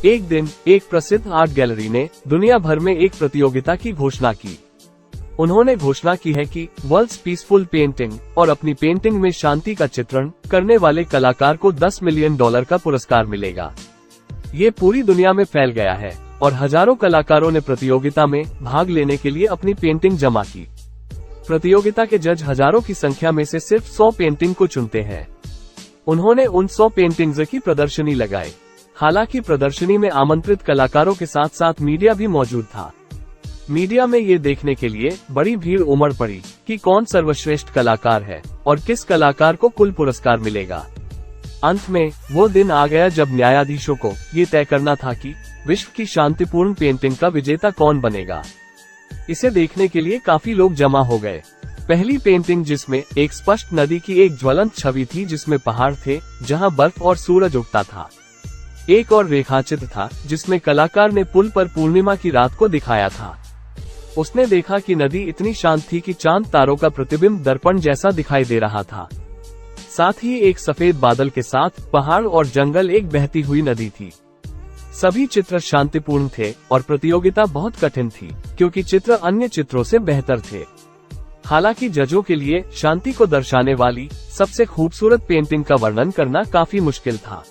एक दिन एक प्रसिद्ध आर्ट गैलरी ने दुनिया भर में एक प्रतियोगिता की घोषणा की। उन्होंने घोषणा की है कि वर्ल्ड्स पीसफुल पेंटिंग और अपनी पेंटिंग में शांति का चित्रण करने वाले कलाकार को $10 मिलियन का पुरस्कार मिलेगा। ये पूरी दुनिया में फैल गया है और हजारों कलाकारों ने प्रतियोगिता में भाग लेने के लिए अपनी पेंटिंग जमा की। प्रतियोगिता के जज हजारों की संख्या में से सिर्फ 100 पेंटिंग को चुनते हैं। उन्होंने उन 100 पेंटिंग्स की प्रदर्शनी लगाई। हालांकि प्रदर्शनी में आमंत्रित कलाकारों के साथ साथ मीडिया भी मौजूद था। मीडिया में ये देखने के लिए बड़ी भीड़ उमड़ पड़ी कि कौन सर्वश्रेष्ठ कलाकार है और किस कलाकार को कुल पुरस्कार मिलेगा। अंत में वो दिन आ गया जब न्यायाधीशों को ये तय करना था कि विश्व की शांतिपूर्ण पेंटिंग का विजेता कौन बनेगा। इसे देखने के लिए काफी लोग जमा हो गए। पहली पेंटिंग, जिसमें एक स्पष्ट नदी की एक ज्वलंत छवि थी जिसमें पहाड़ थे जहां बर्फ और सूरज उगता था। एक और रेखाचित्र था जिसमें कलाकार ने पुल पर पूर्णिमा की रात को दिखाया था। उसने देखा कि नदी इतनी शांत थी कि चांद तारों का प्रतिबिंब दर्पण जैसा दिखाई दे रहा था। साथ ही एक सफेद बादल के साथ पहाड़ और जंगल, एक बहती हुई नदी थी। सभी चित्र शांतिपूर्ण थे और प्रतियोगिता बहुत कठिन थी क्योंकि चित्र अन्य चित्रों से बेहतर थे। हालांकि जजों के लिए शांति को दर्शाने वाली सबसे खूबसूरत पेंटिंग का वर्णन करना काफी मुश्किल था।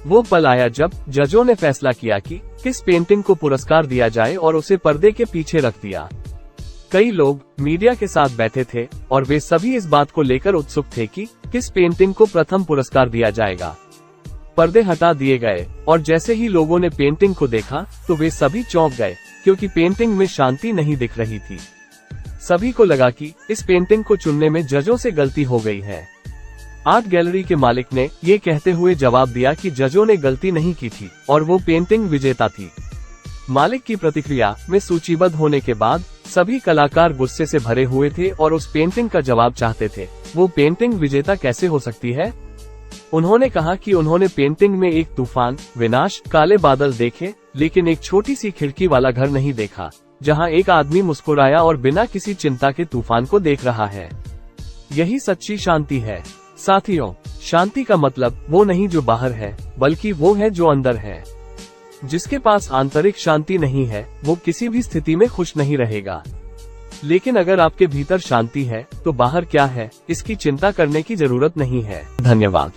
वो पल आया जब जजों ने फैसला किया कि किस पेंटिंग को पुरस्कार दिया जाए और उसे पर्दे के पीछे रख दिया। कई लोग मीडिया के साथ बैठे थे और वे सभी इस बात को लेकर उत्सुक थे कि किस पेंटिंग को प्रथम पुरस्कार दिया जाएगा। पर्दे हटा दिए गए और जैसे ही लोगों ने पेंटिंग को देखा तो वे सभी चौंक गए क्योंकि पेंटिंग में शांति नहीं दिख रही थी। सभी को लगा कि इस पेंटिंग को चुनने में जजों से गलती हो गई है। आर्ट गैलरी के मालिक ने ये कहते हुए जवाब दिया कि जजों ने गलती नहीं की थी और वो पेंटिंग विजेता थी। मालिक की प्रतिक्रिया में सूचीबद्ध होने के बाद सभी कलाकार गुस्से से भरे हुए थे और उस पेंटिंग का जवाब चाहते थे। वो पेंटिंग विजेता कैसे हो सकती है? उन्होंने कहा कि उन्होंने पेंटिंग में एक तूफान, विनाश, काले बादल देखे, लेकिन एक छोटी सी खिड़की वाला घर नहीं देखा जहां एक आदमी मुस्कुराया और बिना किसी चिंता के तूफान को देख रहा है। यही सच्ची शांति है। साथियों, शांति का मतलब वो नहीं जो बाहर है, बल्कि वो है जो अंदर है। जिसके पास आंतरिक शांति नहीं है वो किसी भी स्थिति में खुश नहीं रहेगा। लेकिन अगर आपके भीतर शांति है तो बाहर क्या है इसकी चिंता करने की जरूरत नहीं है। धन्यवाद।